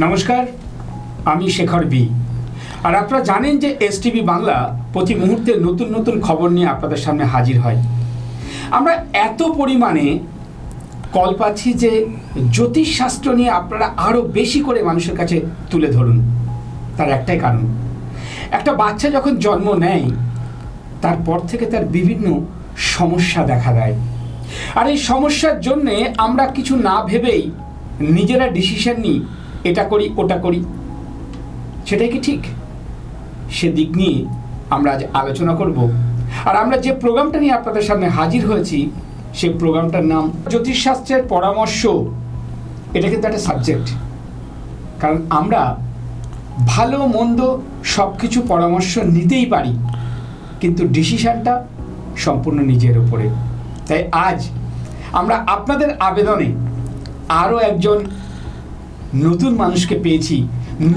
নমস্কার, আমি শেখর বি। আর আপনারা জানেন যে এসটিভি বাংলা প্রতি মুহূর্তে নতুন নতুন খবর নিয়ে আপনাদের সামনে হাজির হয়। আমরা এত পরিমাণে কল পাচ্ছি যে জ্যোতিষশাস্ত্র নিয়ে আপনারা আরও বেশি করে মানুষের কাছে তুলে ধরুন। তার একটাই কারণ, একটা বাচ্চা যখন জন্ম নেয় তারপর থেকে তার বিভিন্ন সমস্যা দেখা দেয়। আর এই সমস্যার জন্যে আমরা কিছু না ভেবেই নিজেরা ডিসিশন নিই, এটা করি ওটা করি। সেটাই কি ঠিক? সেদিক নিয়ে আমরা আজ আলোচনা করব। আর আমরা যে প্রোগ্রামটা নিয়ে আপনাদের সামনে হাজির হয়েছি সেই প্রোগ্রামটার নাম জ্যোতিষশাস্ত্রের পরামর্শ। এটা কিন্তু একটা সাবজেক্ট, কারণ আমরা ভালো মন্দ সব কিছু পরামর্শ নিতেই পারি, কিন্তু ডিসিশনটা সম্পূর্ণ নিজের উপরে। তাই আজ আমরা আপনাদের আবেদনে আরও একজন নতুন মানুষকে পেয়েছি।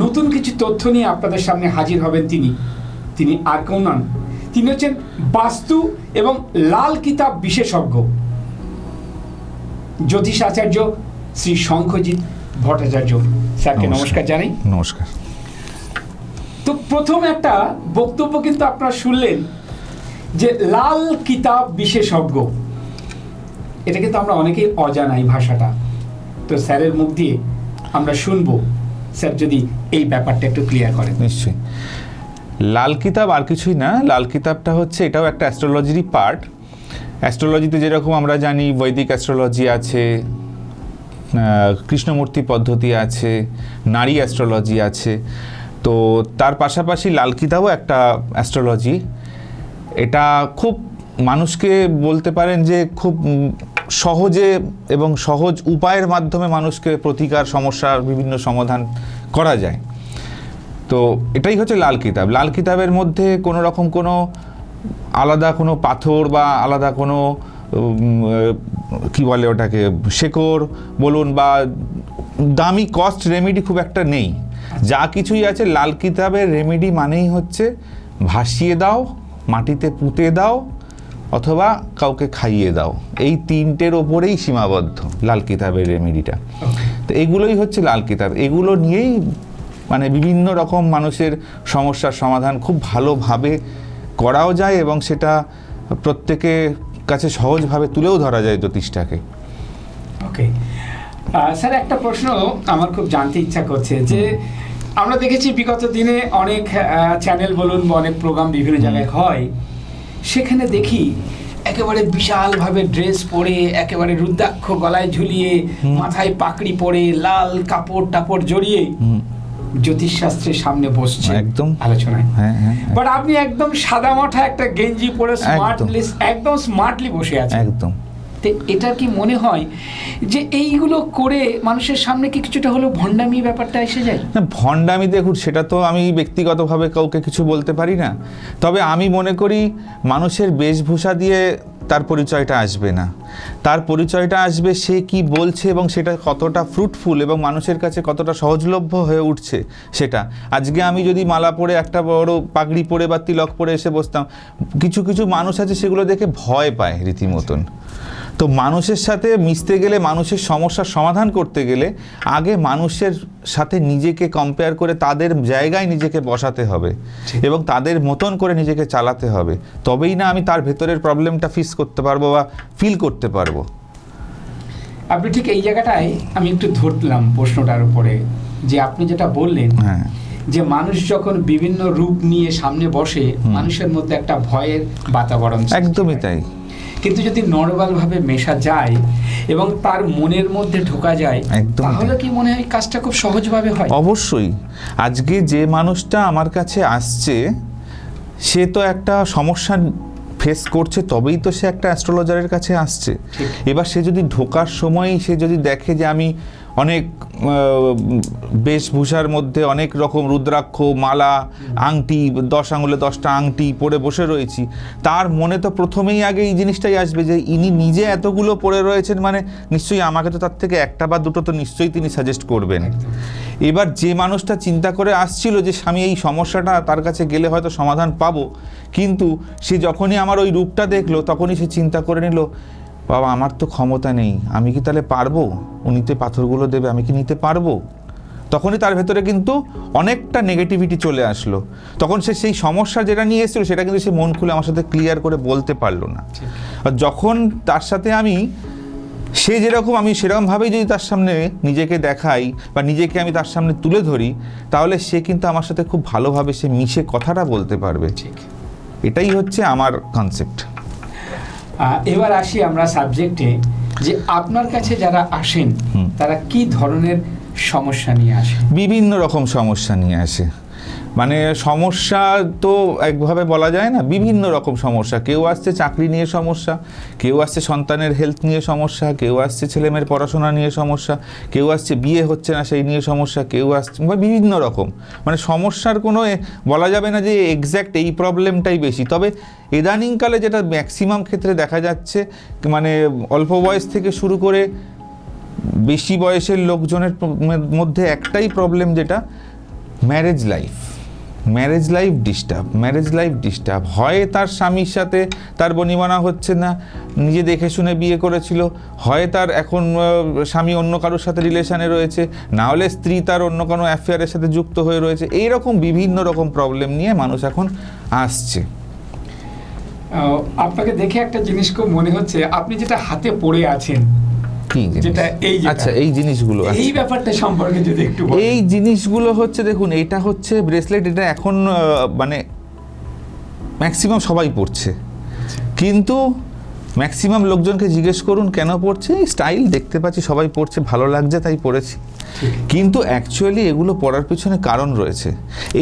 নতুন কিছু তথ্য নিয়ে আপনাদের সামনে হাজির হবেন তিনি আর কেউ নন, তিনি হচ্ছেন বাস্তু এবং লাল কিতাব বিশেষজ্ঞ জ্যোতিষ আচার্য শ্রী শঙ্খজিৎ ভট্টাচার্য। স্যারকে নমস্কার জানাই। নমস্কার। তো প্রথম একটা বক্তব্য কিন্তু আপনারা শুনলেন যে লাল কিতাব বিশেষজ্ঞ, এটা কিন্তু আমরা অনেকেই অজানা এই ভাষাটা। তো স্যারের মুখ দিয়ে আমরা শুনবো, স্যার যদি এই ব্যাপারটা একটু ক্লিয়ার করেন। নিশ্চয়ই। লাল কিতাব আর কিছুই না, লাল কিতাবটা হচ্ছে এটাও একটা অ্যাস্ট্রোলজিরই পার্ট। অ্যাস্ট্রোলজিতে যেরকম আমরা জানি বৈদিক অ্যাস্ট্রোলজি আছে, কৃষ্ণমূর্তি পদ্ধতি আছে, নারী অ্যাস্ট্রোলজি আছে, তো তার পাশাপাশি লাল কিতাবও একটা অ্যাস্ট্রোলজি। এটা খুব মানুষকে বলতে পারেন যে খুব সহজে এবং সহজ উপায়ের মাধ্যমে মানুষকে প্রতিকার সমস্যার বিভিন্ন সমাধান করা যায়। তো এটাই হচ্ছে লাল কিতাব। লাল কিতাবের মধ্যে কোনো রকম কোনো আলাদা কোনো পাথর বা আলাদা কোনো কি বলে ওটাকে শেকড় বলুন বা দামি কস্ট রেমেডি খুব একটা নেই। যা কিছুই আছে লাল কিতাবের রেমেডি মানেই হচ্ছে ভাসিয়ে দাও, মাটিতে পুঁতে দাও, অথবা কাউকে খাইয়ে দাও। এই তিনটের ওপরেই সীমাবদ্ধ লাল কিতাবের রেমেডিটা। তো এগুলোই হচ্ছে লাল কিতাব। এগুলো নিয়েই মানে বিভিন্ন রকম মানুষের সমস্যার সমাধান খুব ভালোভাবে করাও যায় এবং সেটা প্রত্যেকের কাছে সহজভাবে তুলেও ধরা যায় জ্যোতিষটাকে। ওকে স্যার, একটা প্রশ্ন আমার খুব জানতে ইচ্ছা করছে যে আমরা দেখেছি বিগত দিনে অনেক চ্যানেল বলুন বা অনেক প্রোগ্রাম বিভিন্ন জায়গায় হয়, সেখানে দেখি একেবারে বিশালভাবে ড্রেস পরে, একেবারে রুদ্রাক্ষ গলায় ঝুলিয়ে, মাথায় পাকড়ি পরে, লাল কাপড় টাপড় জড়িয়ে জ্যোতিষশাস্ত্রের সামনে বসছে একদম আলোচনায়। বাট আপনি একদম সাদা মাঠা একটা গেঞ্জি পরে একদম স্মার্টলি বসে আছেন। একদম। এটা কি মনে হয় যে এইগুলো করে মানুষের সামনে কি কিছুটা হলেও ভণ্ডামি ব্যাপারটা এসে যায়? না, ভণ্ডামি দেখুন সেটা তো আমি ব্যক্তিগতভাবে কাউকে কিছু বলতে পারি না। তবে আমি মনে করি মানুষের বেশভূষা দিয়ে তার পরিচয়টা আসবে না। তার পরিচয়টা আসবে সে কি বলছে এবং সেটা কতটা ফ্রুটফুল এবং মানুষের কাছে কতটা সহজলভ্য হয়ে উঠছে সেটা। আজকে আমি যদি মালা পরে, একটা বড় পাগড়ি পরে বা তিলক পরে এসে বসতাম, কিছু কিছু মানুষ আছে সেগুলো দেখে ভয় পায় রীতিমতন। তো মানুষের সাথে মিশতে গেলে, মানুষের সমস্যার সমাধান করতে গেলে আগে মানুষের সাথে নিজেকে কম্পেয়ার করে তাদের জায়গায় নিজেকে বসাতে হবে এবং তাদের মতন করে নিজেকে চালাতে হবে। তবেই না আমি তার ভেতরের প্রবলেমটা ফেস করতে পারবো বা ফিল করতে পারবো। আপনি ঠিক এই জায়গাটায় আমি একটু ধরলাম প্রশ্নটার উপরে, যে আপনি যেটা বললেন যে মানুষ যখন বিভিন্ন রূপ নিয়ে সামনে বসে, মানুষের মধ্যে একটা ভয়ের বাতাবরণ। একদমই তাই। কিন্তু যদি নরমাল ভাবে মেশা যায় এবং তার মনের মধ্যে ঢোকা যায়, তাহলে কি মনে হয় কাজটা খুব সহজভাবে হয়? অবশ্যই। আজকে যে মানুষটা আমার কাছে আসছে সে তো একটা সমস্যা ফেস করছে, তবেই তো সে একটা অ্যাস্ট্রোলজারের কাছে আসছে। এবার সে যদি ঢোকার সময় সে যদি দেখে যে আমি অনেক বেশভূষার মধ্যে অনেক রকম রুদ্রাক্ষ, মালা, আংটি, 10 আঙুলে 10টা আংটি পরে বসে রয়েছি, তার মনে তো প্রথমেই আগে এই জিনিসটাই আসবে যে ইনি নিজে এতগুলো পরে রয়েছেন, মানে নিশ্চয়ই আমাকে তো তার থেকে একটা বা দুটো তো নিশ্চয়ই তিনি সাজেস্ট করবেন। এবার যে মানুষটা চিন্তা করে আসছিল যে আমি এই সমস্যাটা তার কাছে গেলে হয়তো সমাধান পাবো, কিন্তু সে যখনই আমার ওই রূপটা দেখলো তখনই সে চিন্তা করে নিল, বাবা আমার তো ক্ষমতা নেই, আমি কি তাহলে পারবো? উনি তো পাথরগুলো দেবে, আমি কি নিতে পারবো? তখনই তার ভেতরে কিন্তু অনেকটা নেগেটিভিটি চলে আসলো। তখন সে সেই সমস্যা যেটা নিয়ে এসেছিল সেটা কিন্তু সে মন খুলে আমার সাথে ক্লিয়ার করে বলতে পারলো না। আর যখন তার সাথে সে যেরকম আমি সেরকমভাবেই যদি তার সামনে নিজেকে দেখাই বা নিজেকে আমি তার সামনে তুলে ধরি, তাহলে সে কিন্তু আমার সাথে খুব ভালোভাবে সে মিশে কথাটা বলতে পারবে। ঠিক, এটাই হচ্ছে আমার কনসেপ্ট। এবার আসি আমরা সাবজেক্টে, যে আপনার কাছে যারা আসেন তারা কি ধরনের সমস্যা নিয়ে আসে? বিভিন্ন রকম সমস্যা নিয়ে আসে। মানে সমস্যা তো একভাবে বলা যায় না, বিভিন্ন রকম সমস্যা। কেউ আসছে চাকরি নিয়ে সমস্যা, কেউ আসছে সন্তানের হেলথ নিয়ে সমস্যা, কেউ আসছে ছেলেমেয়ের পড়াশোনা নিয়ে সমস্যা, কেউ আসছে বিয়ে হচ্ছে না সেই নিয়ে সমস্যা, কেউ আসছে বিভিন্ন রকম। মানে সমস্যার কোনো বলা যাবে না যে এক্স্যাক্ট এই প্রবলেমটাই বেশি। তবে ইদানিংকালে যেটা ম্যাক্সিমাম ক্ষেত্রে দেখা যাচ্ছে, মানে অল্প বয়স থেকে শুরু করে বেশি বয়সের লোকজনের মধ্যে একটাই প্রবলেম, যেটা ম্যারেজ লাইফ ডিস্টার্ব হয়। তার স্বামীর সাথে তার বনিবনা হচ্ছে না, নিজে দেখে শুনে বিয়ে করেছিল, হয় তার এখন স্বামী অন্য কারোর সাথে রিলেশনে রয়েছে, না হলে স্ত্রী তার অন্য কোনো অ্যাফেয়ারের সাথে যুক্ত হয়ে রয়েছে। এইরকম বিভিন্ন রকম প্রবলেম নিয়ে মানুষ এখন আসছে। আপনাকে দেখে একটা জিনিস খুব মনে হচ্ছে, আপনি যেটা হাতে পড়ে আছেন, আচ্ছা এই জিনিসগুলো, এই ব্যাপারটা সম্পর্কে যদি একটু বলেন। এই জিনিসগুলো হচ্ছে, দেখুন এটা হচ্ছে ব্রেসলেট। এটা এখন মানে ম্যাক্সিমাম সবাই পড়ছে, কিন্তু ম্যাক্সিমাম লোকজনকে জিজ্ঞেস করুন কেন পড়ছে, স্টাইল দেখতে পাচ্ছি সবাই পড়ছে, ভালো লাগছে তাই পড়েছি। কিন্তু অ্যাকচুয়ালি এগুলো পড়ার পিছনে কারণ রয়েছে।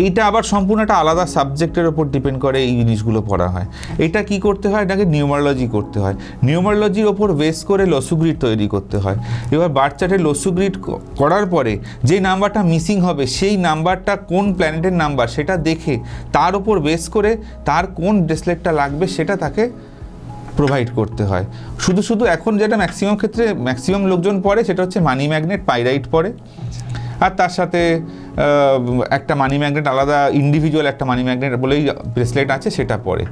এইটা আবার সম্পূর্ণ একটা আলাদা সাবজেক্টের ওপর ডিপেন্ড করে এই জিনিসগুলো পড়া হয়। এটা কি করতে হয়, এটাকে নিউমারোলজি করতে হয়। নিউমারোলজির ওপর বেস করে লসু গ্রিড তৈরি করতে হয়। এবার বার্থ চার্টে লসু গ্রিড করার পরে যে নাম্বারটা মিসিং হবে, সেই নাম্বারটা কোন প্ল্যানেটের নাম্বার সেটা দেখে তার ওপর বেস করে তার কোন ব্রেসলেটটা লাগবে সেটা তাকে প্রোভাইড করতে হয়। শুধু এখন যেটা ম্যাক্সিমাম ক্ষেত্রে ম্যাক্সিমাম লোকজন পড়ে সেটা হচ্ছে মানি ম্যাগনেট, পাইরাইট পড়ে, আর তার সাথে একটা মানি ম্যাগনেট আলাদা ইন্ডিভিজুয়াল একটা মানি ম্যাগনেট বলেই ব্রেসলেট আছে সেটা পড়ে।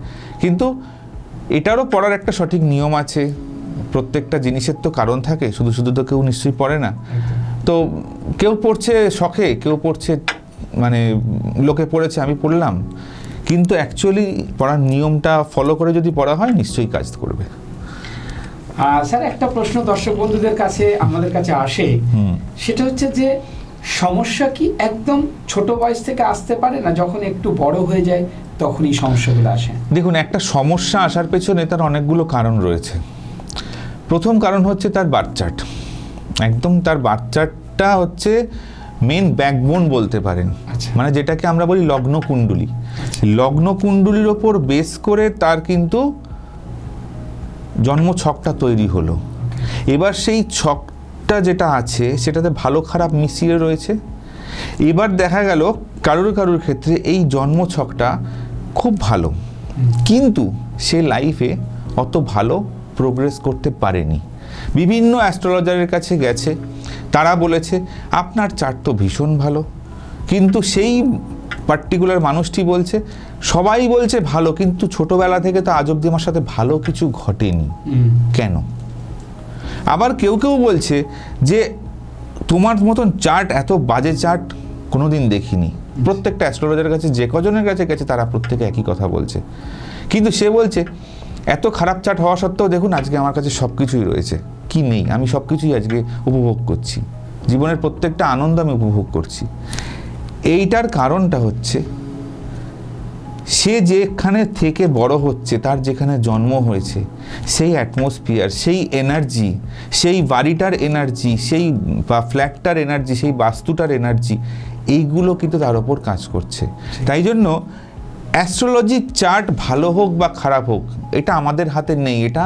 কিন্তু এটারও পড়ার একটা সঠিক নিয়ম আছে। প্রত্যেকটা জিনিসের তো কারণ থাকে, শুধু তো কেউ নিশ্চয়ই পড়ে না। তো কেউ পড়ছে শখে, কেউ পড়ছে মানে লোকে পড়েছে আমি পড়লাম, কিন্তু অ্যাকচুয়ালি পড়ার নিয়মটা ফলো করে যদি পড়া হয় নিশ্চয়ই কাজ করবে। স্যার, একটা প্রশ্ন দর্শক বন্ধুদের কাছে আমাদের কাছে আসে, সেটা হচ্ছে যে সমস্যা কি একদম ছোট বয়স থেকে আসতে পারে না, যখন একটু বড় হয়ে যায় তখনই সমস্যাগুলো আসে? দেখুন, একটা সমস্যা আসার পেছনে তার অনেকগুলো কারণ রয়েছে। প্রথম কারণ হচ্ছে তার বার্থ চার্ট। একদম তার বার্থ চার্টটা হচ্ছে মেন ব্যাকবোন বলতে পারেন। মানে যেটাকে আমরা বলি লগ্ন কুণ্ডলী। লগ্ন কুণ্ডলীর ওপর বেস করে তার কিন্তু জন্ম ছকটা তৈরি হলো। এবার সেই ছকটা যেটা আছে সেটাতে ভালো খারাপ মিশিয়ে রয়েছে। এবার দেখা গেল কারোর ক্ষেত্রে এই জন্ম ছকটা খুব ভালো, কিন্তু সে লাইফে অত ভালো প্রোগ্রেস করতে পারেনি। বিভিন্ন অ্যাস্ট্রোলজারের কাছে গেছে, তারা বলেছে আপনার চার্ট তো ভীষণ ভালো, কিন্তু সেই পার্টিকুলার মানুষটি বলছে সবাই বলছে ভালো, কিন্তু ছোটবেলা থেকে তো আজ অব্দি আমার সাথে ভালো কিছু ঘটেনি, কেন? আবার কেউ বলছে যে তোমার মতন চার্ট, এত বাজে চার্ট কোনোদিন দেখিনি। প্রত্যেকটা অ্যাস্ট্রোলজারের কাছে যে কজনের কাছে গেছে তারা প্রত্যেকে একই কথা বলছে, কিন্তু সে বলছে এত খারাপ চার্ট হওয়া সত্ত্বেও দেখুন আজকে আমার কাছে সব কিছুই রয়েছে। কি নেই? আমি সব কিছুই আজকে উপভোগ করছি, জীবনের প্রত্যেকটা আনন্দ আমি উপভোগ করছি। এইটার কারণটা হচ্ছে সে যেখানে থেকে বড় হচ্ছে, তার যেখানে জন্ম হয়েছে, সেই অ্যাটমসফিয়ার, সেই এনার্জি, সেই বাড়িটার এনার্জি, সেই বা ফ্ল্যাটটার এনার্জি, সেই বাস্তুটার এনার্জি, এইগুলো কিন্তু তার ওপর কাজ করছে। তাই জন্য অ্যাস্ট্রোলজির চার্ট ভালো হোক বা খারাপ হোক, এটা আমাদের হাতে নেই, এটা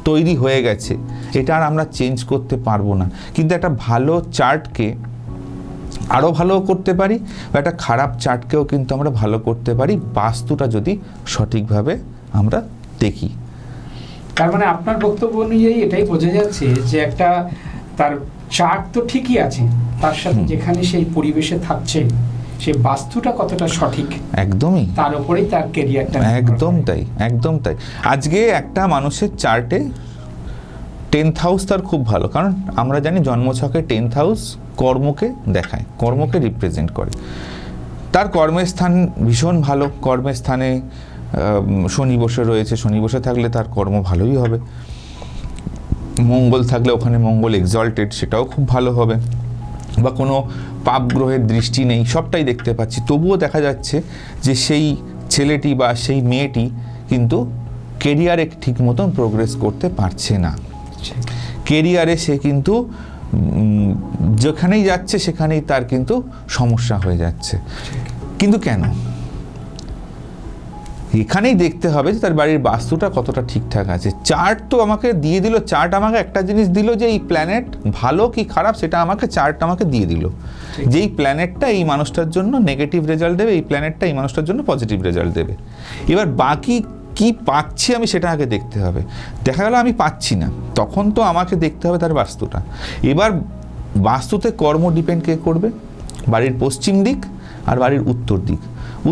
তৈরি হয়ে গেছে, এটা আর আমরা চেঞ্জ করতে পারবো না। কিন্তু একটা ভালো চার্টকে আরও ভালো করতে পারি, বা একটা খারাপ চার্টকেও কিন্তু আমরা ভালো করতে পারি, বাস্তুটা যদি সঠিকভাবে আমরা দেখি। তার মানে আপনার বক্তব্য অনুযায়ী এটাই বোঝা যাচ্ছে যে একটা তার চার্ট তো ঠিকই আছে, তার সাথে যেখানে সেই পরিবেশে থাকছে সেই বাস্তুটা কতটা সঠিক, একদমই তার উপরেই তার ক্যারিয়ারটা। একদম তাই। আজকে একটা মানুষের চার্টে 10th হাউস তার খুব ভালো, কারণ আমরা জানি জন্মছকে 10th হাউস কর্মকে দেখায়, কর্মকে রিপ্রেজেন্ট করে। তার কর্মের স্থান ভীষণ ভালো, কর্মের স্থানে শনি বসে রয়েছে, শনি বসে থাকলে তার কর্ম ভালোই হবে। মঙ্গল থাকলে ওখানে মঙ্গল এক্সল্টেড, সেটাও খুব ভালো হবে। বা কোনো পাপ গ্রহের দৃষ্টি নেই, সবটাই দেখতে পাচ্ছি, তবুও দেখা যাচ্ছে যে সেই ছেলেটি বা সেই মেয়েটি কিন্তু কেরিয়ারে ঠিক মতন প্রোগ্রেস করতে পারছে না। কেরিয়ারে সে কিন্তু যেখানেই যাচ্ছে সেখানেই তার কিন্তু সমস্যা হয়ে যাচ্ছে। কিন্তু কেন? এখানেই দেখতে হবে যে তার বাড়ির বাস্তুটা কতটা ঠিকঠাক আছে। চার্ট তো আমাকে দিয়ে দিল, চার্ট আমাকে একটা জিনিস দিল যে এই প্ল্যানেট ভালো কি খারাপ সেটা আমাকে চার্ট আমাকে দিয়ে দিল, যে এই প্ল্যানেটটা এই মানুষটার জন্য নেগেটিভ রেজাল্ট দেবে, এই প্ল্যানেটটা এই মানুষটার জন্য পজিটিভ রেজাল্ট দেবে। এবার বাকি কি পাচ্ছি আমি সেটা আগে দেখতে হবে। দেখা গেল আমি পাচ্ছি না, তখন তো আমাকে দেখতে হবে তার বাস্তুটা। এবার বাস্তুতে কর্ম ডিপেন্ড কে করবে? বাড়ির পশ্চিম দিক আর বাড়ির উত্তর দিক।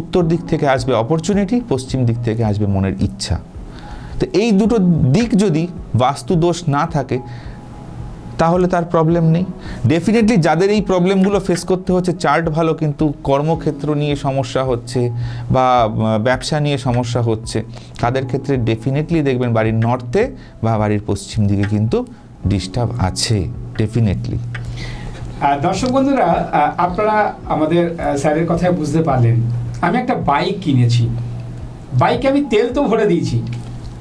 উত্তর দিক থেকে আসবে অপরচুনিটি, পশ্চিম দিক থেকে আসবে মনের ইচ্ছা। তো এই দুটো দিক যদি বাস্তু দোষ না থাকে তাহলে তার প্রবলেম নেই। ডেফিনেটলি যাদের এই প্রবলেমগুলো ফেস করতে হচ্ছে, চার্ট ভালো কিন্তু কর্মক্ষেত্র নিয়ে সমস্যা হচ্ছে বা ব্যবসা নিয়ে সমস্যা হচ্ছে, তাদের ক্ষেত্রে ডেফিনেটলি দেখবেন বাড়ির নর্থে বা বাড়ির পশ্চিম দিকে কিন্তু ডিস্টার্ব আছে ডেফিনেটলি। দর্শক বন্ধুরা, আপনারা আমাদের স্যারের কথায় বুঝতে পারলেন। আমি একটা বাইক কিনেছি, বাইকে আমি তেল তো ভরে দিয়েছি,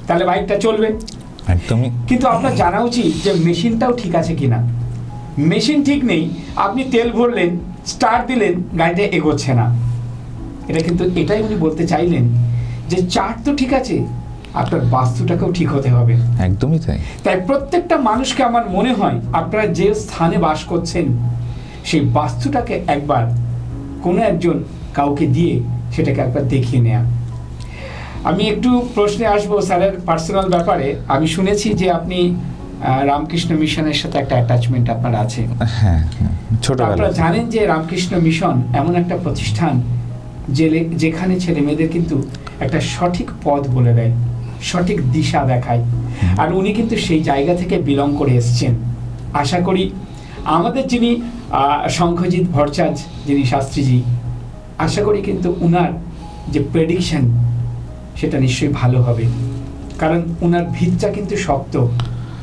তাহলে বাইকটা চলবে একদমই, কিন্তু আপনার জানা উচিত যে মেশিনটাও ঠিক আছে কিনা। মেশিন ঠিক নেই, আপনি তেল ভরলেন, স্টার্ট দিলেন, গাড়িটা এগোচ্ছে না। এটা কিন্তু এটাই উনি বলতে চাইলেন যে চার্ট তো ঠিক আছে, আপনার বাস্তুটাকেও ঠিক হতে হবে। একদমই তাই। তাই প্রত্যেকটা মানুষকে আমার মনে হয় আপনারা যে স্থানে বাস করছেন সেই বাস্তুটাকে একবার কোনো একজন কাউকে দিয়ে সেটাকে একবার দেখিয়ে নেয়া। আমি একটু প্রশ্নে আসবো স্যারের পার্সোনাল ব্যাপারে। আমি শুনেছি যে আপনি রামকৃষ্ণ মিশনের সাথে একটা অ্যাটাচমেন্ট আপনার আছে। হ্যাঁ, ছোটবেলা। আপনারা জানেন যে রামকৃষ্ণ মিশন এমন একটা প্রতিষ্ঠান যেখানে ছেলে মেয়েদের কিন্তু একটা সঠিক পথ বলে দেয়, সঠিক দিশা দেখায়। আর উনি কিন্তু সেই জায়গা থেকে বিলং করে এসছেন। আশা করি আমাদের যিনি শঙ্খজিৎ ভট্টাচার্য, যিনি শাস্ত্রীজি, আশা করি কিন্তু উনার যে প্রেডিকশন সেটা নিশ্চয়ই ভালো হবে, কারণ উনার ভিতটা কিন্তু শক্ত।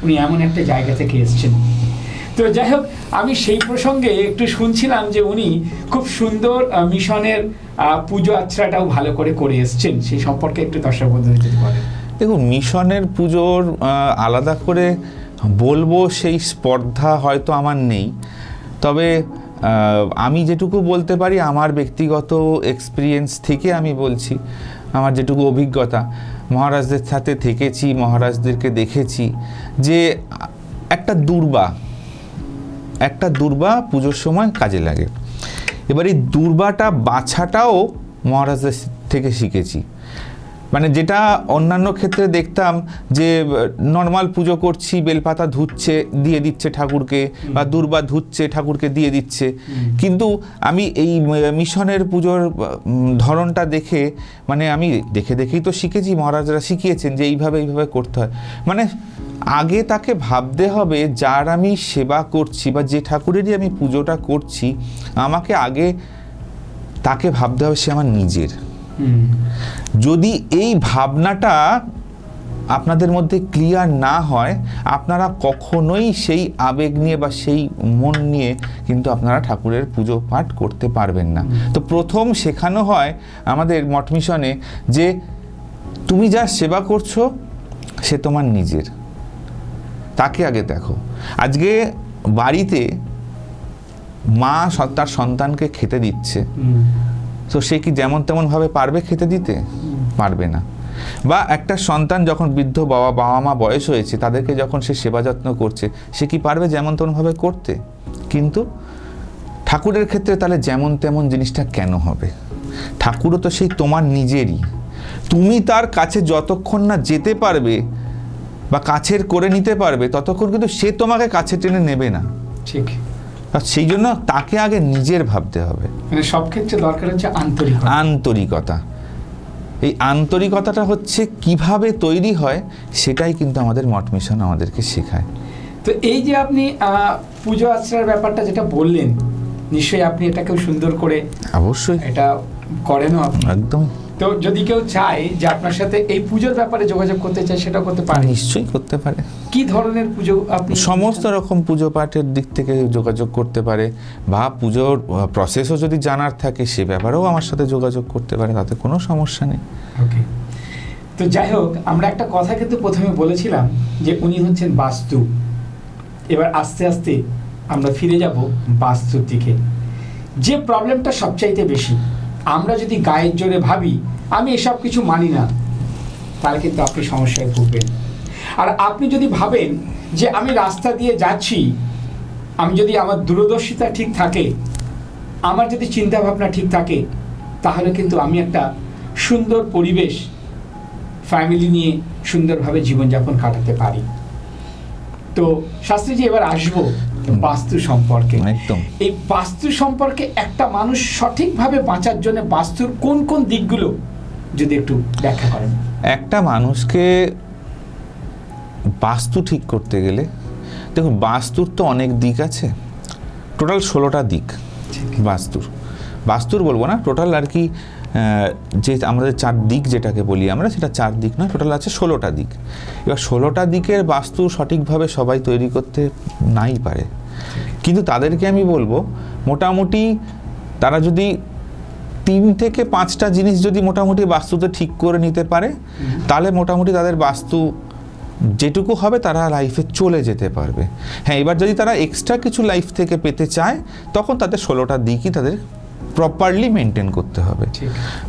উনি এমন একটা জায়গা থেকে এসছেন। তো যাই হোক, আমি সেই প্রসঙ্গে একটু শুনছিলাম যে উনি খুব সুন্দর মিশনের পুজো আচ্ছাটাও ভালো করে এসছেন। সেই সম্পর্কে একটু দর্শক বন্ধুদের যদি বলেন। দেখুন, মিশনের পুজোর আলাদা করে বলবো সেই স্পর্ধা হয়তো আমার নেই, তবে আমি যেটুকু বলতে পারি আমার ব্যক্তিগত এক্সপিরিয়েন্স থেকে আমি বলছি, আমার যেটুকু অভিজ্ঞতা, মহারাজদের সাথে থেকেছি, মহারাজদেরকে দেখেছি যে একটা দুর্বা পুজোর সময় কাজে লাগে। এবার এই দুর্বাটা বাছাটাও মহারাজদের থেকে শিখেছি। মানে যেটা অন্যান্য ক্ষেত্রে দেখতাম যে নর্মাল পুজো করছি, বেলপাতা ধুচ্ছে দিয়ে দিচ্ছে ঠাকুরকে, বা দুর্বা ধুচ্ছে ঠাকুরকে দিয়ে দিচ্ছে, কিন্তু আমি এই মিশনের পুজোর ধরনটা দেখে, মানে আমি দেখেই তো শিখেছি, মহারাজরা শিখিয়েছেন যে এইভাবে করতে হয়। মানে আগে তাকে ভাবতে হবে যার আমি সেবা করছি বা যে ঠাকুরেরই আমি পুজোটা করছি, আমাকে আগে তাকে ভাবতে হবে সে আমার নিজের। যদি এই ভাবনাটা আপনাদের মধ্যে ক্লিয়ার না হয়, আপনারা কখনোই সেই আবেগ নিয়ে বা সেই মন নিয়ে কিন্তু আপনারা ঠাকুরের পুজো পাঠ করতে পারবেন না। তো প্রথম শেখানো হয় আমাদের মঠ মিশনে যে তুমি যা সেবা করছো সে তোমার নিজের, তাকে আগে দেখো। আজকে বাড়িতে মা তার সন্তানকে খেতে দিচ্ছে, তো সে কি যেমন তেমনভাবে পারবে খেতে দিতে? পারবে না। বা একটা সন্তান যখন বৃদ্ধ বাবা মা বয়স হয়েছে, তাদেরকে যখন সে সেবা যত্ন করছে, সে কি পারবে যেমন তেমনভাবে করতে? কিন্তু ঠাকুরের ক্ষেত্রে তাহলে যেমন তেমন জিনিসটা কেন হবে? ঠাকুরও তো সেই তোমার নিজেরই। তুমি তার কাছে যতক্ষণ না যেতে পারবে বা কাছের করে নিতে পারবে, ততক্ষণ কিন্তু সে তোমাকে কাছে টেনে নেবে না। ঠিক। আর সেই জন্য তাকে আগে নিজের ভাবতে হবে। মানে সব ক্ষেত্রে দরকার হচ্ছে আন্তরিকতা। এই আন্তরিকতাটা হচ্ছে কিভাবে তৈরি হয়, সেটাই কিন্তু আমাদের মঠ মিশন আমাদেরকে শেখায়। তো এই যে আপনি পুজো আশ্রয়ের ব্যাপারটা যেটা বললেন, নিশ্চয়ই আপনি এটাকেও সুন্দর করে অবশ্যই এটা করেনও আপনি। একদম। তো যদি কেউ চায় যে আপনার সাথে এই পুজোর ব্যাপারে যোগাযোগ করতে চায়, সেটা করতে পারে? নিশ্চয়ই করতে পারে। কি ধরনের পুজো আপনি? সমস্ত রকম পুজো পাঠের দিক থেকে যোগাযোগ করতে পারে, বা পুজোর প্রসেসও যদি জানার থাকে সে ব্যাপারেও আমার সাথে যোগাযোগ করতে পারে, তাতে কোনো সমস্যা নেই। ওকে। তো যাই হোক, আমরা একটা কথা কিন্তু প্রথমে বলেছিলাম যে উনি হচ্ছেন বাস্তু। এবার আস্তে আস্তে আমরা ফিরে যাব বাস্তুর দিকে। যে প্রবলেমটা সবচাইতে বেশি, আমরা যদি গায়ের জোরে ভাবি আমি এসব কিছু মানি না, তাহলে কিন্তু আপনি সমস্যায় ভুগবেন। আর আপনি যদি ভাবেন যে আমি রাস্তা দিয়ে যাচ্ছি, আমি যদি আমার দূরদর্শিতা ঠিক থাকে, আমার যদি চিন্তা ভাবনা ঠিক থাকে, তাহলে কিন্তু আমি একটা সুন্দর পরিবেশ, ফ্যামিলি নিয়ে সুন্দরভাবে জীবনযাপন কাটাতে পারি। তো শাস্ত্রীজি, এবার আসবো বাস্তু সম্পর্কে। একদম। এই বাস্তু সম্পর্কে একটা মানুষ সঠিকভাবে বাঁচার জন্য বাস্তুর কোন কোন দিকগুলো যদি একটু ব্যাখ্যা করেন। একটা মানুষকে বাস্তু ঠিক করতে গেলে, দেখুন বাস্তুর তো অনেক দিক আছে, টোটাল 16টা দিক বাস্তুর বলবো না, টোটাল আর কি যে আমাদের 4 দিক যেটাকে বলি আমরা, সেটা 4 দিক না, টোটাল আছে 16টা দিক। এবার 16টা দিকের বাস্তু সঠিকভাবে সবাই তৈরি করতে নাই পারে, কিন্তু তাদেরকে আমি বলবো মোটামুটি তারা যদি 3 থেকে 5টা জিনিস যদি মোটামুটি বাস্তুতে ঠিক করে নিতে পারে, তাহলে মোটামুটি তাদের বাস্তু যেটুকু হবে তারা লাইফে চলে যেতে পারবে। হ্যাঁ, এবার যদি তারা এক্সট্রা কিছু লাইফ থেকে পেতে চায়, তখন তাদের 16টা দিকই তাদের প্রপারলি মেনটেন করতে হবে।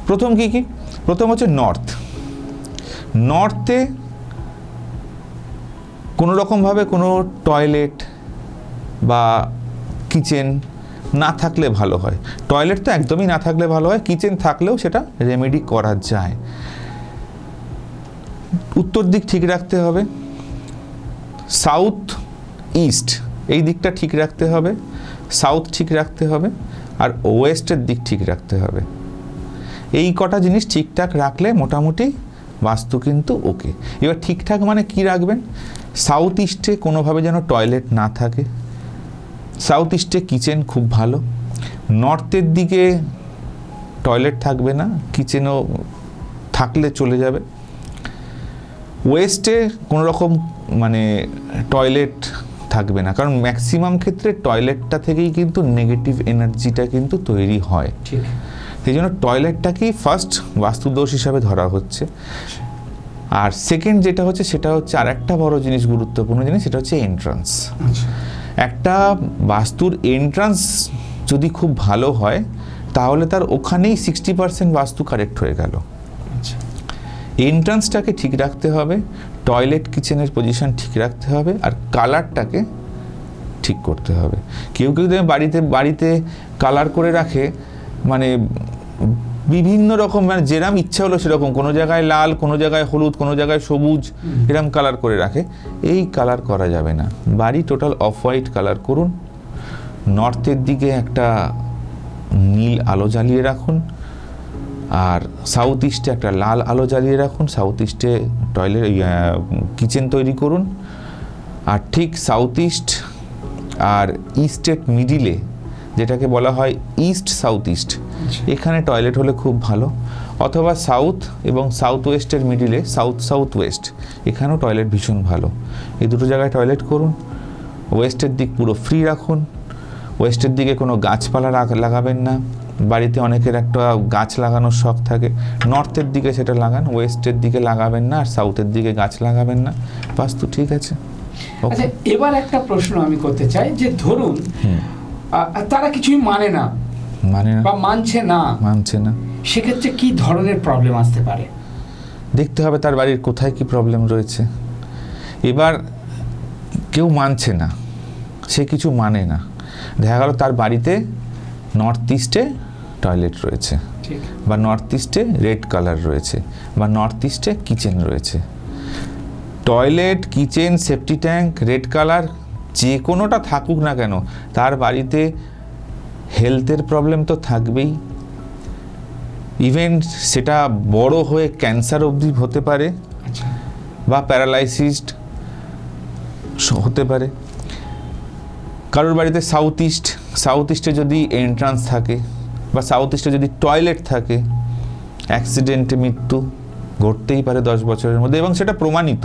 প্রথম কি প্রথম হচ্ছে নর্থে কোনো রকমভাবে কোনো টয়লেট বা কিচেন না থাকলে ভালো হয়। টয়লেট তো একদমই না থাকলে ভালো হয়, কিচেন থাকলেও সেটা রেমেডি করা যায়। উত্তর দিক ঠিক রাখতে হবে, সাউথ ইস্ট এই দিকটা ঠিক রাখতে হবে, সাউথ ঠিক রাখতে হবে, আর ওয়েস্টের দিক ঠিক রাখতে হবে। এই কটা জিনিস ঠিকঠাক রাখলে মোটামুটি বাস্তু কিন্তু ওকে। এবার ঠিকঠাক মানে কি রাখবেন? সাউথ ইস্টে কোনোভাবে যেন টয়লেট না থাকে, সাউথ ইস্টে কিচেন খুব ভালো, নর্থের দিকে টয়লেট থাকবে না, কিচেনও থাকলে চলে যাবে, ওয়েস্টে কোনো রকম মানে টয়লেট থাকবে না, কারণ ম্যাক্সিমাম ক্ষেত্রে টয়লেটটা থেকেই কিন্তু নেগেটিভ এনার্জিটা কিন্তু তৈরি হয়। ঠিক, সেই জন্য টয়লেটটাকেই ফার্স্ট বাস্তুদোষ হিসাবে ধরা হচ্ছে। আর সেকেন্ড যেটা হচ্ছে সেটা হচ্ছে আর একটা বড় জিনিস, গুরুত্বপূর্ণ জিনিস, সেটা হচ্ছে এন্ট্রান্স। একটা বাস্তুর এন্ট্রান্স যদি খুব ভালো হয়, তাহলে তার ওখানেই 60% বাস্তু কারেক্ট হয়ে গেল। এন্ট্রান্সটাকে ঠিক রাখতে হবে, টয়লেট কিচেনের পজিশন ঠিক রাখতে হবে, আর কালারটাকে ঠিক করতে হবে। কেউ কেউ বাড়িতে কালার করে রাখে, মানে বিভিন্ন রকম, মানে যেরকম ইচ্ছা হলো সেরকম, কোনো জায়গায় লাল, কোনো জায়গায় হলুদ, কোনো জায়গায় সবুজ, এরকম কালার করে রাখে। এই কালার করা যাবে না, বাড়ি টোটাল অফ হোয়াইট কালার করুন। নর্থের দিকে একটা নীল আলো জ্বালিয়ে রাখুন, আর সাউথ ইস্টে একটা লাল আলো জ্বালিয়ে রাখুন। সাউথ ইস্টে টয়লেট কিচেন তৈরি করুন, আর ঠিক সাউথ ইস্ট আর ইস্টের মিডিলে, যেটাকে বলা হয় ইস্ট সাউথ ইস্ট, এখানে টয়লেট হলে খুব ভালো। অথবা সাউথ এবং সাউথ ওয়েস্টের মিডিলে সাউথ ওয়েস্ট, এখানেও টয়লেট ভীষণ ভালো। এই দুটো জায়গায় টয়লেট করুন। ওয়েস্টের দিক পুরো ফ্রি রাখুন, ওয়েস্টের দিকে কোনো গাছপালা লাগাবেন না। বাড়িতে অনেকের একটা গাছ লাগানোর শখ থাকে, নর্থের দিকে সেটা লাগান, ওয়েস্টের দিকে লাগাবেন না, আর সাউথের দিকে গাছ লাগাবেন না। বাস্তু ঠিক আছে। আচ্ছা, এবার একটা প্রশ্ন আমি করতে চাই, যে ধরুন তারা কিছুই মানে না বা মানছে না, সেক্ষেত্রে কি ধরনের প্রবলেম আসতে পারে? দেখতে হবে তার বাড়ির কোথায় কি প্রবলেম রয়েছে। এবার কেউ মানছে না, সে কিছু মানে না, দেখা গেল তার বাড়িতে নর্থ ইস্টে টয়লেট রয়েছে, বা নর্থ ইস্টে রেড কালার রয়েছে, বা নর্থ ইস্টে কিচেন রয়েছে। Toilet, kitchen, safety tank, red colour যে কোনোটা থাকুক না কেন, তার বাড়িতে হেলথের প্রবলেম তো থাকবেই। ইভেন সেটা বড় হয়ে ক্যান্সার অবধি হতে পারে, বা প্যারালাইসিস, হতে পারে। কারোর বাড়িতে সাউথ ইস্টে যদি এন্ট্রান্স থাকে বা সাউথ ইস্টে যদি টয়লেট থাকে, অ্যাক্সিডেন্টে মৃত্যু ঘটতেই পারে 10 বছরের মধ্যে, এবং সেটা প্রমাণিত।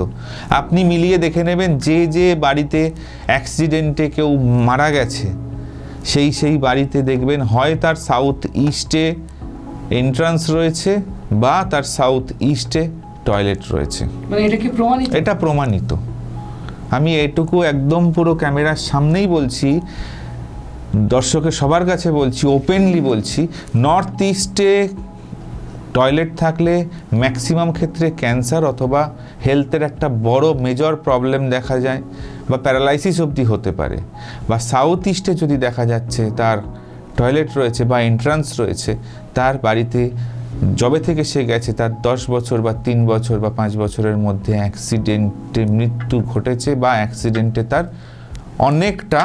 আপনি মিলিয়ে দেখে নেবেন যে বাড়িতে অ্যাক্সিডেন্টে কেউ মারা গেছে সেই বাড়িতে দেখবেন হয় তার সাউথ ইস্টে এন্ট্রান্স রয়েছে বা তার সাউথ ইস্টে টয়লেট রয়েছে। মানে এটা কি প্রমাণিত? এটা প্রমাণিত। আমি এটুকু একদম পুরো ক্যামেরার সামনেই বলছি, দর্শকের সবার কাছে বলছি, ওপেনলি বলছি, নর্থ ইস্টে টয়লেট থাকলে ম্যাক্সিমাম ক্ষেত্রে ক্যান্সার অথবা হেলথের একটা বড় মেজর প্রবলেম দেখা যায় বা প্যারালাইসিস অবধি হতে পারে। বা সাউথ ইস্টে যদি দেখা যাচ্ছে তার টয়লেট রয়েছে বা এন্ট্রান্স রয়েছে, তার বাড়িতে যবে থেকে সে গেছে তার 10 বছর বা 3 বছর বা 5 বছরের মধ্যে অ্যাক্সিডেন্টে মৃত্যু ঘটেছে বা অ্যাক্সিডেন্টে তার অনেকটা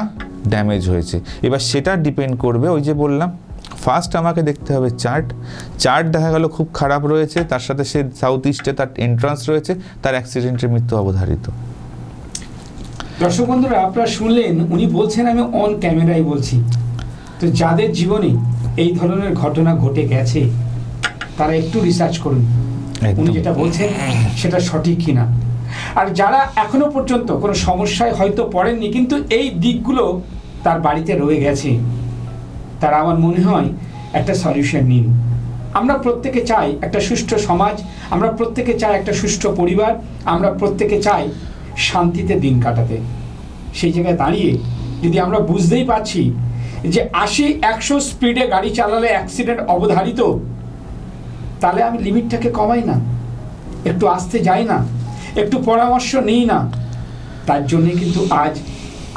ড্যামেজ হয়েছে। এবার সেটা ডিপেন্ড করবে, ওই যে বললাম, ফার্স্ট আমাকে দেখতে হবে চার্ট দেখা গেল খুব খারাপ রয়েছে, তার সাথে সে সাউথ ইস্টে তার এন্ট্রান্স রয়েছে, তার অ্যাক্সিডেন্টের মৃত্যু অবধারিত। দর্শক বন্ধুরা, আপনারা শুনলেন, উনি বলছেন, আমি অন ক্যামেরায় বলছি। তো যাদের জীবনে এই ধরনের ঘটনা ঘটে গেছে তারা একটু রিসার্চ করুন উনি যেটা বলছেন সেটা সঠিক কিনা। আর যারা এখনো পর্যন্ত কোনো সমস্যায় হয়তো পড়েননি কিন্তু এই দিকগুলো তার বাড়িতে রয়ে গেছে, তারা আমার মনে হয় একটা সলিউশন নিন। আমরা প্রত্যেকে চাই একটা সুষ্ঠু সমাজ, আমরা প্রত্যেকে চাই একটা সুষ্ঠু পরিবার, আমরা প্রত্যেকে চাই শান্তিতে দিন কাটাতে। সেই জায়গায় দাঁড়িয়ে যদি আমরা বুঝতেই পারছি যে 80-100 স্পিডে গাড়ি চালালে অ্যাক্সিডেন্ট অবধারিত, তাহলে আমি লিমিটটাকে কমাই না, একটু আস্তে যাই না, একটু পরামর্শ নিই না। তার জন্যে কিন্তু আজ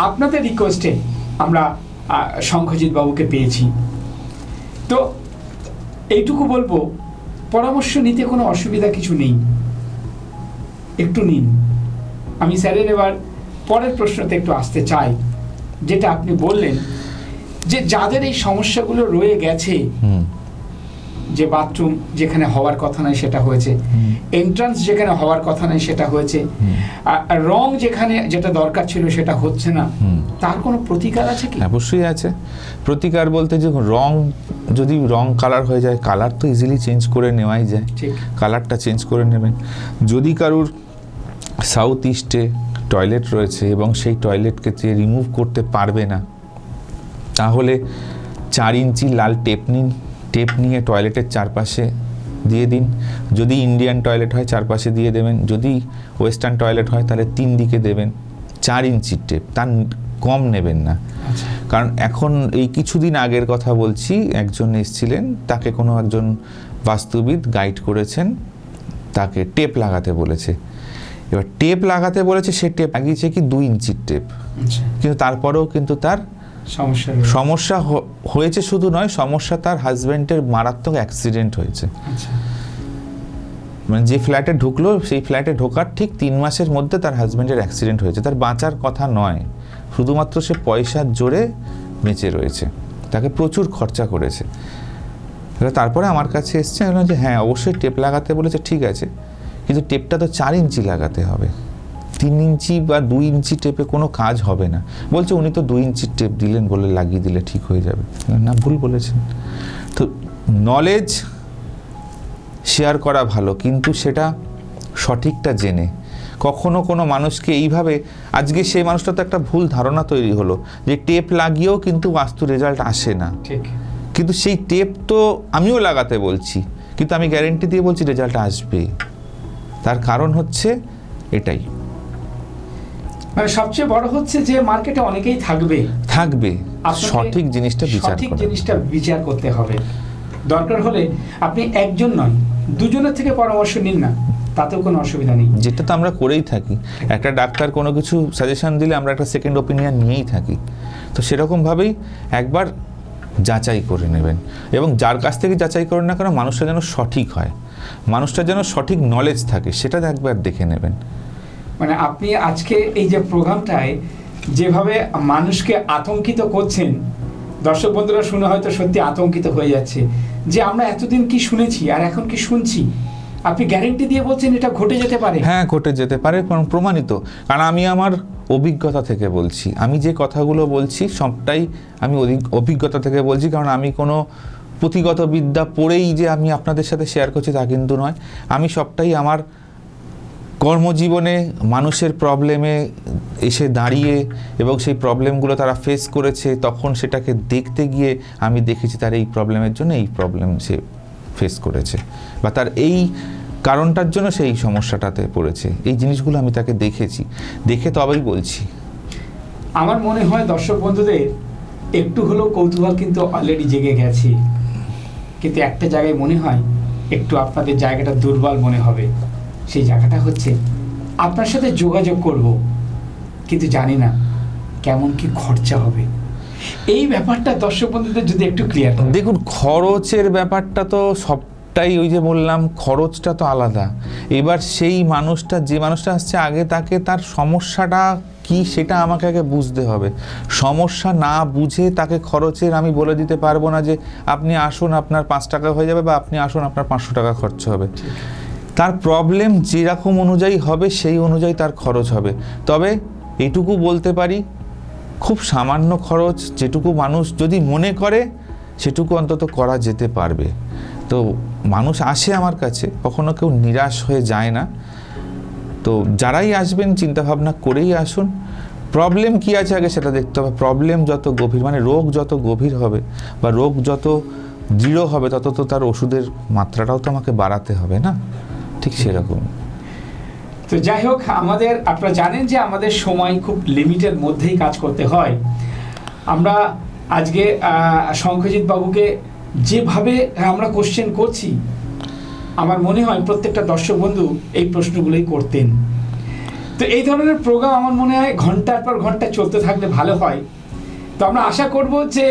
আপনাদের রিকোয়েস্টে আমরা শঙ্খজিৎ বাবুকে পেয়েছি। তো এইটুকু বলবো, পরামর্শ নিতে কোনো অসুবিধা কিছু নেই, একটু নিন। আমি স্যারের এবার পরের প্রশ্নতে একটু আসতে চাই, যেটা আপনি বললেন যে যাদের এই সমস্যাগুলো রয়ে গেছে, যে বাথরুম যেখানে হওয়ার কথা নয় সেটা হয়েছে, এন্ট্রান্স যেখানে হওয়ার কথা নয় সেটা হয়েছে, রং যেখানে যেটা দরকার ছিল সেটা হচ্ছে না, তার কোনো প্রতিকার আছে কি? অবশ্যই আছে প্রতিকার। বলতে যে যদি রং কালার হয়ে যায়, কালার তো ইজিলি চেঞ্জ করে নেওয়াই যায়, কালারটা চেঞ্জ করে নেবেন। যদি কারুর সাউথ ইস্টে টয়লেট রয়েছে এবং সেই টয়লেটকে যে রিমুভ করতে পারবে না, তাহলে 4 ইঞ্চি লাল টেপ নিয়ে টয়লেটের চারপাশে দিয়ে দিন। যদি ইন্ডিয়ান টয়লেট হয় চারপাশে দিয়ে দেবেন, যদি ওয়েস্টার্ন টয়লেট হয় তাহলে 3 দিকে দেবেন। 4 ইঞ্চির টেপ, তার কম নেবেন না। কারণ এখন এই কিছুদিন আগের কথা বলছি, একজন এসেছিলেন, তাকে কোনো একজন বাস্তুবিদ গাইড করেছেন, তাকে টেপ লাগাতে বলেছে। এবার টেপ লাগাতে বলেছে, সে টেপ লাগিয়েছে কি 2 ইঞ্চির টেপ, কিন্তু তারপরেও কিন্তু তার সমস্যা হয়েছে। শুধু নয়, সমস্যা তার হাজব্যান্ডের মারাত্মক অ্যাক্সিডেন্ট হয়েছে। মানে যে ফ্ল্যাটে ঢুকলো, সেই ফ্ল্যাটে ঢোকার ঠিক 3 মাসের মধ্যে তার হাজব্যান্ডের অ্যাক্সিডেন্ট হয়েছে। তার বাঁচার কথা নয়, শুধুমাত্র সে পয়সার জোরে বেঁচে রয়েছে, তাকে প্রচুর খরচা করেছে। তারপরে আমার কাছে এসছে, যে হ্যাঁ অবশ্যই টেপ লাগাতে বলেছে, ঠিক আছে, কিন্তু টেপটা তো 4 ইঞ্চি লাগাতে হবে, 3 ইঞ্চি বা 2 ইঞ্চি টেপে কোনো কাজ হবে না। বলছে উনি তো 2 ইঞ্চির টেপ দিলেন, বলে লাগিয়ে দিলে ঠিক হয়ে যাবে। না, ভুল বলেছেন। তো নলেজ শেয়ার করা ভালো, কিন্তু সেটা সঠিকটা জেনে। কখনো কোনো মানুষকে এইভাবে, আজকে সেই মানুষটা তো একটা ভুল ধারণা তৈরি হলো যে টেপ লাগিয়েও কিন্তু বাস্তু রেজাল্ট আসে না। কিন্তু সেই টেপ তো আমিও লাগাতে বলছি, কিন্তু আমি গ্যারেন্টি দিয়ে বলছি রেজাল্ট আসবে। তার কারণ হচ্ছে এটাই, মানে সবচেয়ে বড় হচ্ছে যে মার্কেটে অনেকেই থাকবে, সঠিক জিনিসটা বিচার করতে হবে। দরকার হলে আপনি একজন নয়, 2জনের থেকে পরামর্শ নিন না, তাতেও কোনো অসুবিধা নেই। যেটা তো আমরা করেই থাকি, একটা ডাক্তার কোনো কিছু সাজেশন দিলে আমরা একটা সেকেন্ড ওপিনিয়ন নিয়েই থাকি। তো সেরকমভাবেই একবার যাচাই করে নেবেন, এবং যার কাছ থেকে যাচাই করেন না কেন, মানুষটা যেন সঠিক হয়, মানুষটা যেন সঠিক নলেজ থাকে, সেটা একবার দেখে নেবেন। মানে আপনি আজকে এই যে প্রোগ্রামটায় যেভাবে মানুষকে আতঙ্কিত করছেন, দর্শক বন্ধুরা শুনে হয়তো সত্যি আতঙ্কিত হয়ে যাচ্ছে যে আমরা এতদিন কি শুনেছি আর এখন কি শুনছি। আপনি গ্যারেন্টি দিয়ে বলছেন এটা ঘটে যেতে পারে? হ্যাঁ, ঘটে যেতে পারে, প্রমাণিত। কারণ আমি আমার অভিজ্ঞতা থেকে বলছি। আমি যে কথাগুলো বলছি সবটাই আমি অভিজ্ঞতা থেকে বলছি, কারণ আমি কোনো পুঁথিগত বিদ্যা পড়েই যে আমি আপনাদের সাথে শেয়ার করছি তা কিন্তু নয়। আমি সবটাই আমার কর্মজীবনে মানুষের প্রবলেমে এসে দাঁড়িয়ে এবং সেই প্রবলেমগুলো তারা ফেস করেছে, তখন সেটাকে দেখতে গিয়ে আমি দেখেছি তার এই প্রবলেমের জন্য এই প্রবলেম সে ফেস করেছে, বা তার এই কারণটার জন্য সেই সমস্যাটাতে পড়েছে। এই জিনিসগুলো আমি তাকে দেখেছি, দেখে তবেই বলছি। আমার মনে হয় দর্শক বন্ধুদের একটু হলেও কৌতূহল কিন্তু অলরেডি জেগে গেছে, কিন্তু একটা জায়গায় মনে হয় একটু আপনাদের জায়গাটা দুর্বল মনে হবে। সেই জায়গাটা হচ্ছে আপনার সাথে যোগাযোগ করব, কিন্তু জানি না কেমন কি খরচা হবে। এই ব্যাপারটা দর্শক বন্ধুদের যদি একটু ক্লিয়ার করেন। দেখুন, খরচের ব্যাপারটা তো সবটাই ওই যে বললাম, খরচটা তো আলাদা। এবার সেই মানুষটা, যে মানুষটা আসছে আগে, তাকে তার সমস্যাটা কি সেটা আমাকে আগে বুঝতে হবে। সমস্যা না বুঝে তাকে খরচের আমি বলে দিতে পারবো না যে আপনি আসুন আপনার 5 টাকা হয়ে যাবে, বা আপনি আসুন আপনার 500 টাকা খরচ হবে। তার প্রবলেম যেরকম অনুযায়ী হবে সেই অনুযায়ী তার খরচ হবে। তবে এটুকু বলতে পারি, খুব সামান্য খরচ, যেটুকু মানুষ যদি মনে করে সেটুকু অন্তত করা যেতে পারবে। তো মানুষ আসে আমার কাছে, কখনো কেউ নিরাশ হয়ে যায় না। তো যারাই আসবেন চিন্তাভাবনা করেই আসুন। প্রবলেম কি আছে আগে সেটা দেখতে হবে। প্রবলেম যত গভীর, মানে রোগ যত গভীর হবে বা রোগ যত দৃঢ় হবে, তত তো তার ওষুধের মাত্রাটাও তো আমাকে বাড়াতে হবে না, ঠিক সেরকম। তো যাই হোক, আপনারা জানেন যে আমাদের সময় খুব লিমিটের মধ্যেই কাজ করতে হয়। আমরা আজকে শঙ্খজিৎ বাবুকে যেভাবে আমরা কোশ্চেন করছি, আমার মনে হয় প্রত্যেকটা দর্শক বন্ধু এই প্রশ্নগুলোই করতেন। তো এই ধরনের প্রোগ্রাম আমার মনে হয় ঘন্টার পর ঘন্টা চলতে থাকলে ভালো হয়। তো আমরা আশা করব যে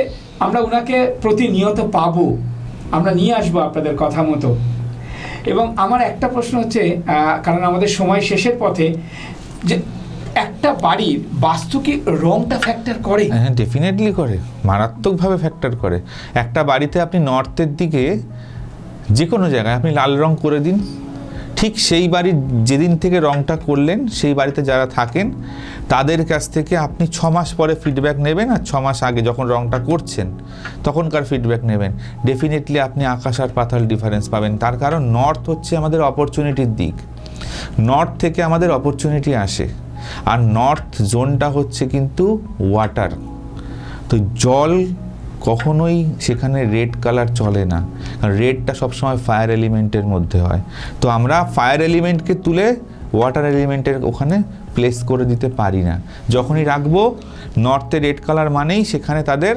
আমরা ওনাকে প্রতিনিয়ত পাবো, আমরা নিয়ে আসবো আপনাদের কথা মতো। এবং আমার একটা প্রশ্ন হচ্ছে, কারণ আমাদের সময় শেষের পথে, যে একটা বাড়ির বাস্তু কি রংটা ফ্যাক্টর করে? হ্যাঁ, ডেফিনেটলি করে, মারাত্মকভাবে ফ্যাক্টর করে। একটা বাড়িতে আপনি নর্থের দিকে যে কোনো জায়গায় আপনি লাল রং করে দিন, ঠিক সেই বাড়ির যেদিন থেকে রংটা করলেন সেই বাড়িতে যারা থাকেন তাদের কাছ থেকে আপনি 6 মাস পরে ফিডব্যাক নেবেন, আর 6 মাস আগে যখন রংটা করছেন তখনকার ফিডব্যাক নেবেন। ডেফিনেটলি আপনি আকাশ আর পাতাল ডিফারেন্স পাবেন। তার কারণ নর্থ হচ্ছে আমাদের অপরচুনিটির দিক, নর্থ থেকে আমাদের অপরচুনিটি আসে। আর নর্থ জোনটা হচ্ছে কিন্তু ওয়াটার, তো জল কখনোই সেখানে রেড কালার চলে না, কারণ রেডটা সবসময় ফায়ার এলিমেন্টের মধ্যে হয়। তো আমরা ফায়ার এলিমেন্টকে তুলে ওয়াটার এলিমেন্টের ওখানে প্লেস করে দিতে পারি না। যখনই রাখবো নর্থে রেড কালার মানেই সেখানে তাদের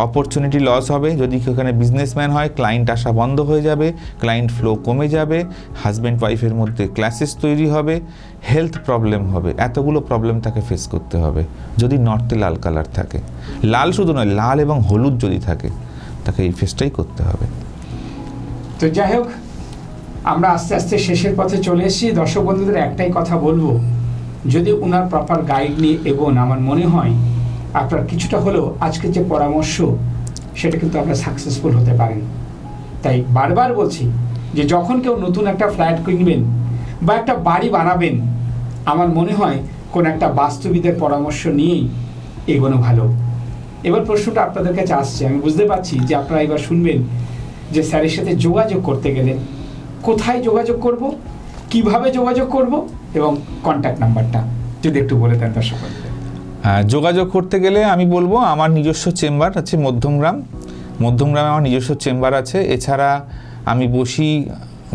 অপরচুনিটি লস হবে। যদি সেখানে বিজনেসম্যান হয়, ক্লায়েন্ট আসা বন্ধ হয়ে যাবে, ক্লায়েন্ট ফ্লো কমে যাবে, হাজব্যান্ড ওয়াইফের মধ্যে ক্ল্যাশেস তৈরি হবে, হেলথ প্রবলেম হবে, এতগুলো প্রবলেম তাকে ফেস করতে হবে যদি নর্থে লাল কালার থাকে। লাল শুধু নয়, লাল এবং হলুদ যদি থাকে তাকে এই ফেসটাই করতে হবে। তো যাই হোক, আমরা আস্তে আস্তে শেষের পথে চলে এসেছি। দর্শক বন্ধুদের একটাই কথা বলবো, যদি ওনার প্রপার গাইড নিয়ে এগোন, আমার মনে হয় আপনার কিছুটা হলেও আজকের যে পরামর্শ সেটা কিন্তু আপনারা সাকসেসফুল হতে পারেন। তাই বারবার বলছি যে যখন কেউ নতুন একটা ফ্ল্যাট কিনবেন বা একটা বাড়ি বানাবেন, আমার মনে হয় কোন একটা বাস্তুবিদের পরামর্শ নিয়েই এগোনো ভালো। এবার প্রশ্নটা আপনাদের কাছে আসছে, আমি বুঝতে পারছি যে আপনারা এবার শুনবেন যে স্যারের সাথে যোগাযোগ করতে গেলে কোথায় যোগাযোগ করব, কিভাবে যোগাযোগ করব, এবং কন্ট্যাক্ট নাম্বারটা যদি একটু বলে দেন দর্শক। যোগাযোগ করতে গেলে আমি বলবো আমার নিজস্ব চেম্বার আছে মধ্যমগ্রামে আমার নিজস্ব চেম্বার আছে। এছাড়া আমি বসি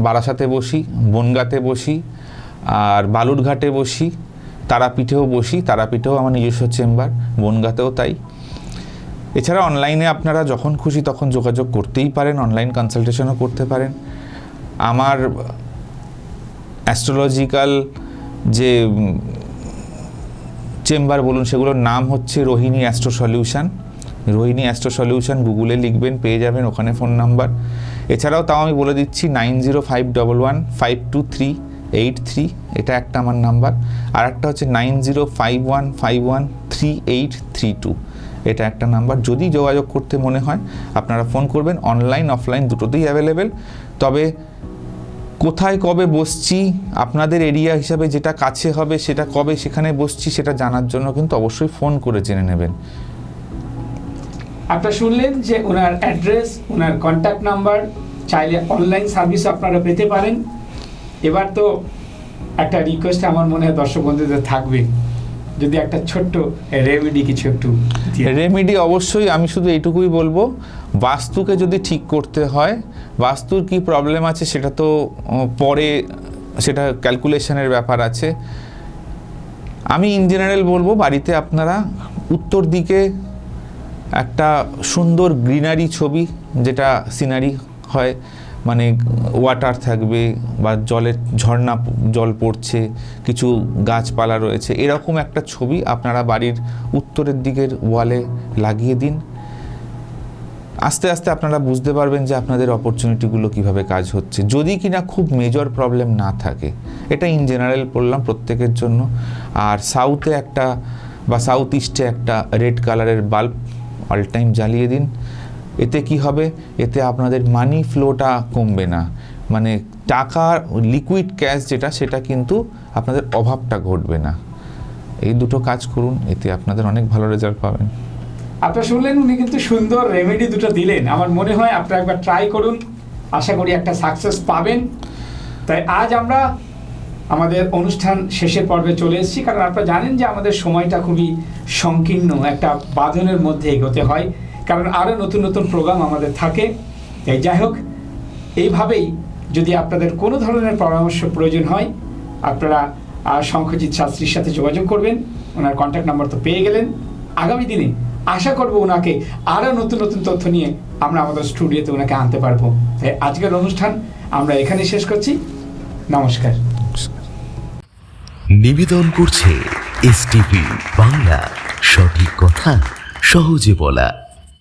বারাসাতে, বসি বনগাঁতে, বসি আর বালুরঘাটে বসি, তারাপীঠেও বসি। তারাপীঠেও আমার নিজস্ব চেম্বার, বনগাঁতেও তাই। এছাড়া অনলাইনে আপনারা যখন খুশি তখন যোগাযোগ করতেই পারেন, অনলাইন কনসালটেশনও করতে পারেন। আমার অ্যাস্ট্রোলজিক্যাল যে চেম্বার বলুন সেগুলোর নাম হচ্ছে Rohini astro solution. Rohini astro solution গুগলে লিখবেন, পেয়ে যাবেন, ওখানে ফোন নাম্বার। এছাড়াও তাও আমি বলে দিচ্ছি 9051152383, এটা একটা আমার নাম্বার। আর একটা হচ্ছে 9051513832, এটা একটা নাম্বার। যদি যোগাযোগ করতে মনে হয় আপনারা ফোন করবেন, অনলাইন অফলাইন দুটোতেই অ্যাভেলেবেল। তবে কোথায় কবে বসছি, আপনাদের এরিয়া হিসাবে যেটা কাছে হবে সেটা কবে সেখানে বসছি সেটা জানার জন্য কিন্তু অবশ্যই ফোন করে জেনে নেবেন। আপনারা শুনলেন যে ওনার অ্যাড্রেস, ওনার কন্ট্যাক্ট নাম্বার, চাইলে অনলাইন সার্ভিস আপনারা পেতে পারেন। এবার তো একটা রিকোয়েস্ট আমার মনে হয় দর্শক বন্ধুদের থাকবে, যদি একটা ছোট্ট রেমেডি কিছু একটু দিয়ে দেন। রেমেডি অবশ্যই আমি শুধু এইটুকুই বলবো, বাস্তুকে যদি ঠিক করতে হয়, বাস্তুর কি প্রবলেম আছে সেটা তো পরে, সেটা ক্যালকুলেশনের ব্যাপার আছে। আমি ইন জেনারেল বলবো, বাড়িতে আপনারা উত্তর দিকে একটা সুন্দর গ্রিনারি ছবি, যেটা সিনারি হয়, মানে ওয়াটার থাকবে বা জলের ঝর্ণা জল পড়ছে, কিছু গাছপালা রয়েছে, এরকম একটা ছবি আপনারা বাড়ির উত্তরের দিকের ওয়ালে লাগিয়ে দিন। আস্তে আস্তে আপনারা বুঝতে পারবেন যে আপনাদের অপরচুনিটিগুলো কিভাবে কাজ হচ্ছে, যদি কিনা খুব মেজর প্রবলেম না থাকে। এটা ইন জেনারেল বললাম প্রত্যেকের জন্য। আর সাউথে একটা বা সাউথ ইস্টে একটা রেড কালারের বাল্ব অল টাইম জ্বালিয়ে দিন। এতে কি হবে, এতে আপনাদের মানি ফ্লোটা কমবে না, মানে টাকার লিকুইড ক্যাশ যেটা, সেটা কিন্তু আপনাদের অভাবটা ঘটবে না। এই দুটো কাজ করুন, এতে আপনাদের অনেক ভালো রেজাল্ট পাবেন। আপনারা শুনলেন, উনি কিন্তু সুন্দর রেমেডি দুটো দিলেন। আমার মনে হয় আপনারা একবার ট্রাই করুন, আশা করি একটা সাকসেস পাবেন। তাই আজ আমরা আমাদের অনুষ্ঠান শেষের পর্বে চলে এসেছি, কারণ আপনারা জানেন যে আমাদের সময়টা খুবই সংকীর্ণ, একটা বাঁধনের মধ্যে এগোতে হয়, কারণ আরও নতুন নতুন প্রোগ্রাম আমাদের থাকে। তাই যাই হোক, এইভাবেই যদি আপনাদের কোনো ধরনের পরামর্শ প্রয়োজন হয়, আপনারা শঙ্খজিৎ শাস্ত্রীর সাথে যোগাযোগ করবেন। ওনার কন্ট্যাক্ট নাম্বার তো পেয়ে গেলেন। আগামী দিনে আশা করব ওনাকে আরও নতুন নতুন তথ্য নিয়ে আমরা আমাদের স্টুডিওতে ওনাকে আনতে পারবো। তাই আজকের অনুষ্ঠান আমরা এখানে শেষ করছি। নমস্কার। নিবেদন করছে এসটিভি বাংলা, সঠিক কথা সহজে বলা।